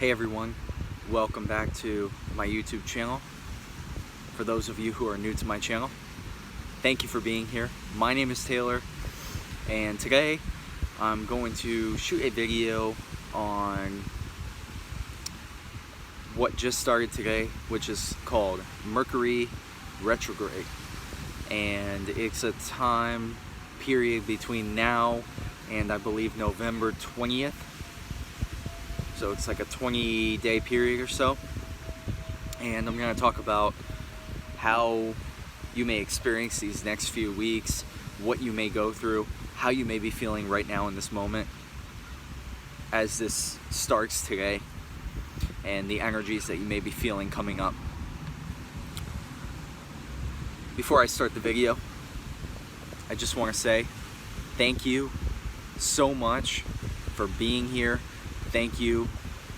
Hey everyone, welcome back to my YouTube channel. For those of you who are new to my channel, thank you for being here. My name is Taylor, and today I'm going to shoot a video on what just started today, which is called Mercury Retrograde. And it's a time period between now and I believe November 20th. So it's like a 20-day period or so. And I'm going to talk about how you may experience these next few weeks, what you may go through, how you may be feeling right now in this moment as this starts today, and the energies that you may be feeling coming up. Before I start the video, I just want to say thank you so much for being here. Thank you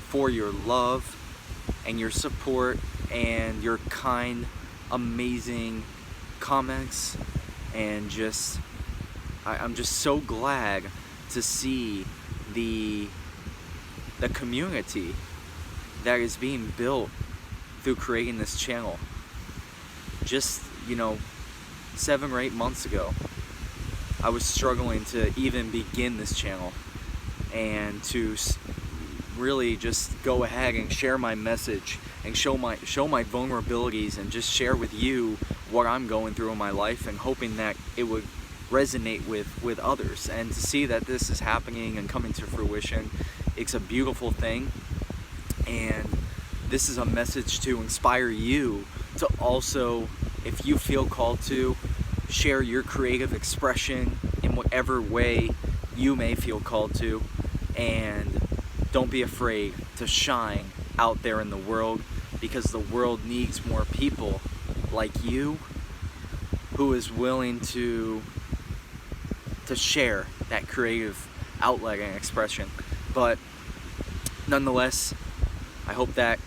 for your love and your support and your kind, amazing comments, and I'm just so glad to see the community that is being built through creating this channel. Just, 7 or 8 months ago, I was struggling to even begin this channel and to really just go ahead and share my message and show my vulnerabilities and just share with you what I'm going through in my life, and hoping that it would resonate with others. And to see that this is happening and coming to fruition, it's a beautiful thing. And this is a message to inspire you to also, if you feel called to, share your creative expression in whatever way you may feel called to. And don't be afraid to shine out there in the world, because the world needs more people like you who is willing to share that creative outlet and expression. But nonetheless, I hope that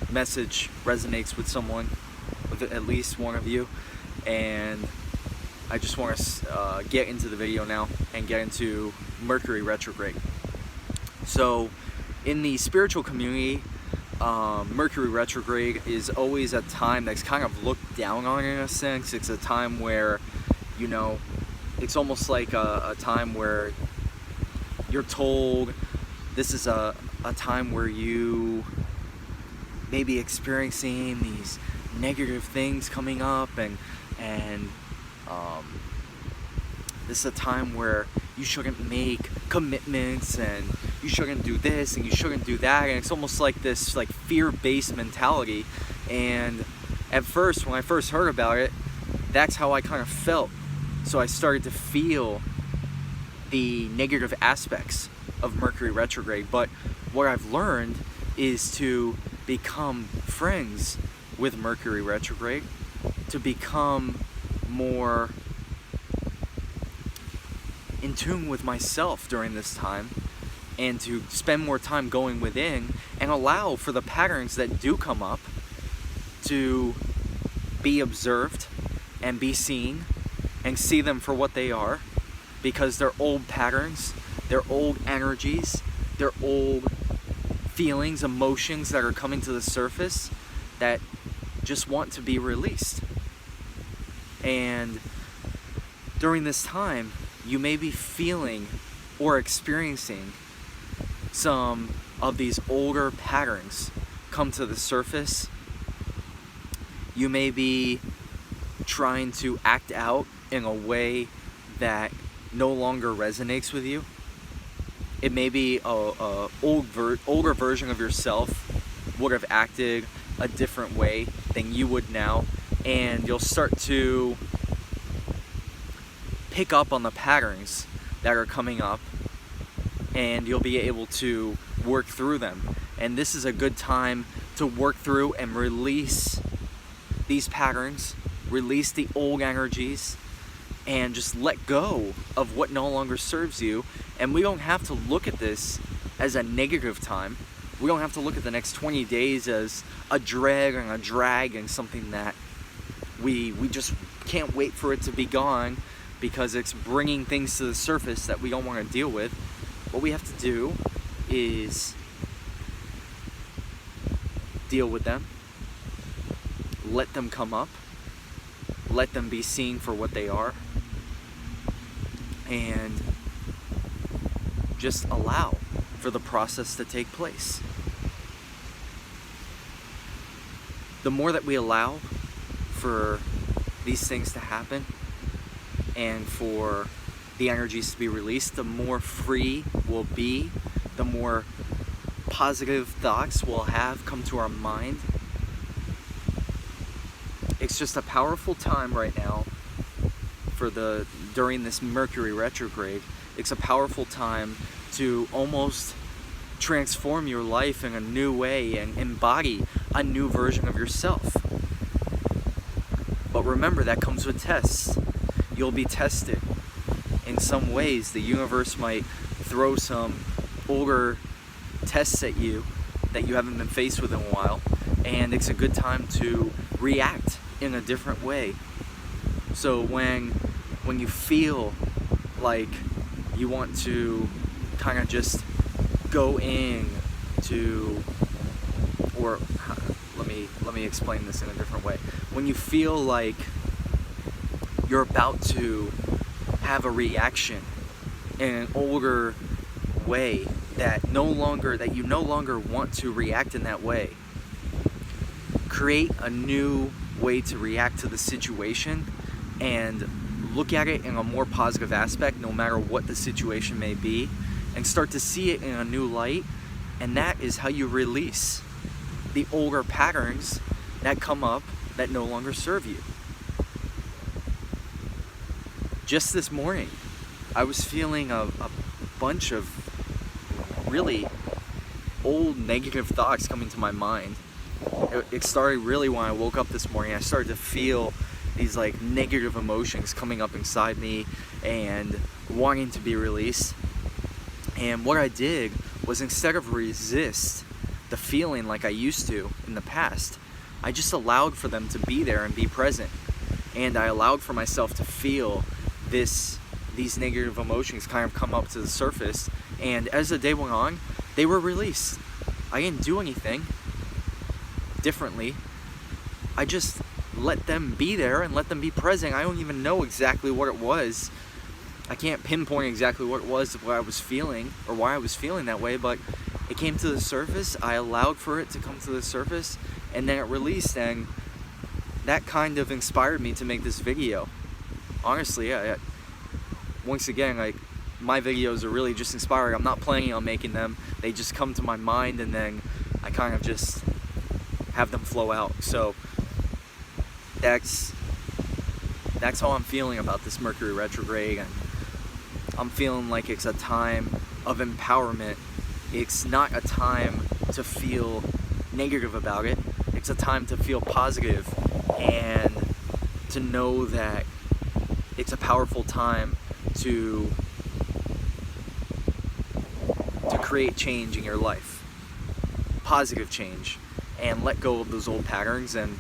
message resonates with someone, with at least one of you. And I just want to get into the video now and get into Mercury Retrograde. So in the spiritual community, Mercury Retrograde is always a time that's kind of looked down on, in a sense. It's a time where, it's almost like a time where you're told this is a time where you may be experiencing these negative things coming up, and this is a time where you shouldn't make commitments, and you shouldn't do this, and you shouldn't do that. And it's almost like this fear-based mentality. And at first, when I first heard about it, that's how I kind of felt. So I started to feel the negative aspects of Mercury Retrograde. But what I've learned is to become friends with Mercury Retrograde, to become more in tune with myself during this time, and to spend more time going within and allow for the patterns that do come up to be observed and be seen, and see them for what they are, because they're old patterns, they're old energies, they're old feelings, emotions that are coming to the surface that just want to be released. And during this time, you may be feeling or experiencing some of these older patterns come to the surface. You may be trying to act out in a way that no longer resonates with you. It may be a older version of yourself would have acted a different way than you would now, and you'll start to pick up on the patterns that are coming up, and you'll be able to work through them. And this is a good time to work through and release these patterns, release the old energies, and just let go of what no longer serves you. And we don't have to look at this as a negative time. We don't have to look at the next 20 days as a dread and a drag and something that we just can't wait for it to be gone, because it's bringing things to the surface that we don't want to deal with. What we have to do is deal with them, let them come up, let them be seen for what they are, and just allow for the process to take place. The more that we allow for these things to happen and for the energies to be released, the more free we'll be, the more positive thoughts we'll have come to our mind. It's just a powerful time right now during this Mercury retrograde. It's a powerful time to almost transform your life in a new way and embody a new version of yourself. But remember, that comes with tests. You'll be tested. In some ways, the universe might throw some older tests at you that you haven't been faced with in a while, and it's a good time to react in a different way. So when you feel like you want to kind of just go in to, or let me explain this in a different way. When you feel like you're about to have a reaction in an older way that you no longer want to react in that way, create a new way to react to the situation and look at it in a more positive aspect, no matter what the situation may be, and start to see it in a new light. And that is how you release the older patterns that come up that no longer serve you. Just this morning, I was feeling a bunch of really old negative thoughts coming to my mind. It started really when I woke up this morning. I started to feel these like negative emotions coming up inside me and wanting to be released. And what I did was, instead of resist the feeling like I used to in the past, I just allowed for them to be there and be present. And I allowed for myself to feel these negative emotions kind of come up to the surface. And as the day went on, they were released. I didn't do anything differently. I just let them be there and let them be present. I don't even know exactly what it was. I can't pinpoint exactly what it was, what I was feeling, or why I was feeling that way, but it came to the surface. I allowed for it to come to the surface, and then it released, and that kind of inspired me to make this video. Honestly, once again, like, my videos are really just inspiring. I'm not planning on making them. They just come to my mind, and then I kind of just have them flow out. So that's how I'm feeling about this Mercury retrograde, and I'm feeling like it's a time of empowerment. It's not a time to feel negative about it. It's a time to feel positive and to know that it's a powerful time to create change in your life, positive change, and let go of those old patterns. And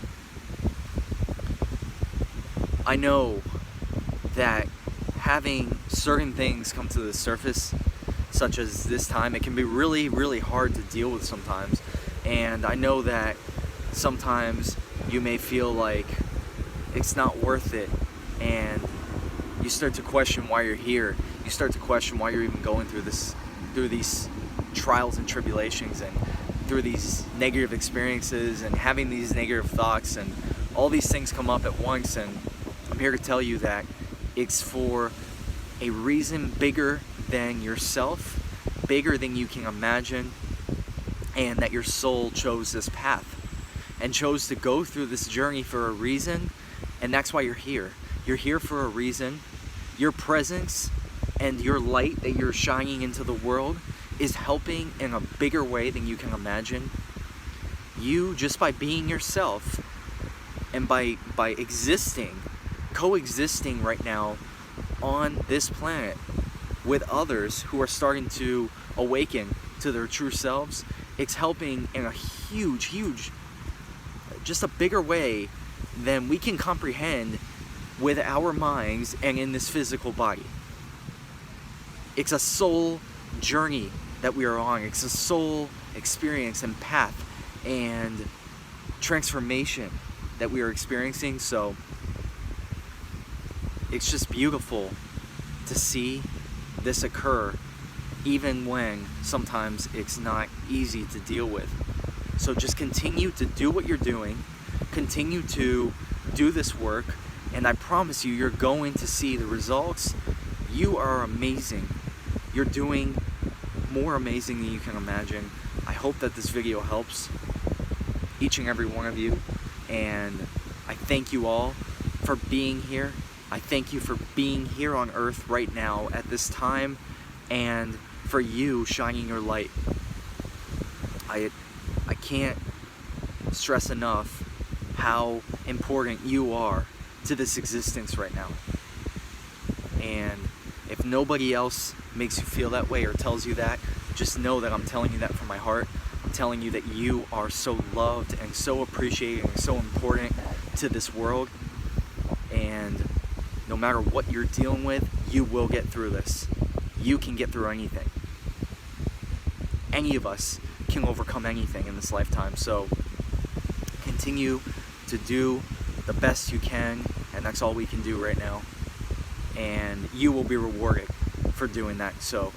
I know that having certain things come to the surface, such as this time, it can be really, really hard to deal with sometimes. And I know that sometimes you may feel like it's not worth it, and you start to question why you're here. You start to question why you're even going through these trials and tribulations, and through these negative experiences, and having these negative thoughts, and all these things come up at once. And I'm here to tell you that it's for a reason bigger than yourself, bigger than you can imagine, and that your soul chose this path and chose to go through this journey for a reason. And that's why you're here. You're here for a reason. Your presence and your light that you're shining into the world is helping in a bigger way than you can imagine. You, just by being yourself and by existing, coexisting right now on this planet with others who are starting to awaken to their true selves, it's helping in a huge, just a bigger way than we can comprehend with our minds and in this physical body. It's a soul journey that we are on. It's a soul experience and path. and transformation that we are experiencing. So it's just beautiful to see this occur, even when sometimes it's not easy to deal with. So just continue to do what you're doing, continue to do this work, and I promise you, you're going to see the results. You are amazing. You're doing more amazing than you can imagine. I hope that this video helps each and every one of you, and I thank you all for being here. I thank you for being here on Earth right now at this time, and for you shining your light. I can't stress enough how important you are to this existence right now. And if nobody else makes you feel that way or tells you that, just know that I'm telling you that from my heart. I'm telling you that you are so loved and so appreciated and so important to this world. And no matter what you're dealing with, you will get through this. You can get through anything. Any of us can overcome anything in this lifetime. So continue to do the best you can, and that's all we can do right now. And you will be rewarded for doing that. So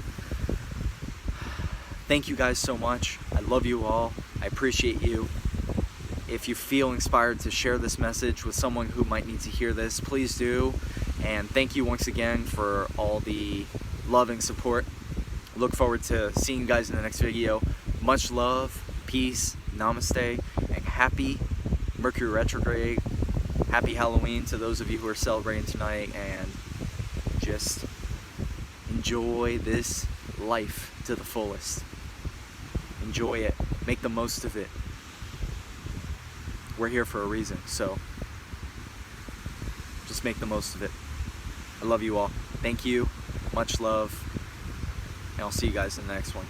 thank you guys so much. I love you all. I appreciate you. If you feel inspired to share this message with someone who might need to hear this, please do. And thank you once again for all the love and support. Look forward to seeing you guys in the next video. Much love, peace, namaste, and happy Mercury Retrograde. Happy Halloween to those of you who are celebrating tonight, and just enjoy this life to the fullest. Enjoy it. Make the most of it. We're here for a reason, so just make the most of it. I love you all. Thank you. Much love. And I'll see you guys in the next one.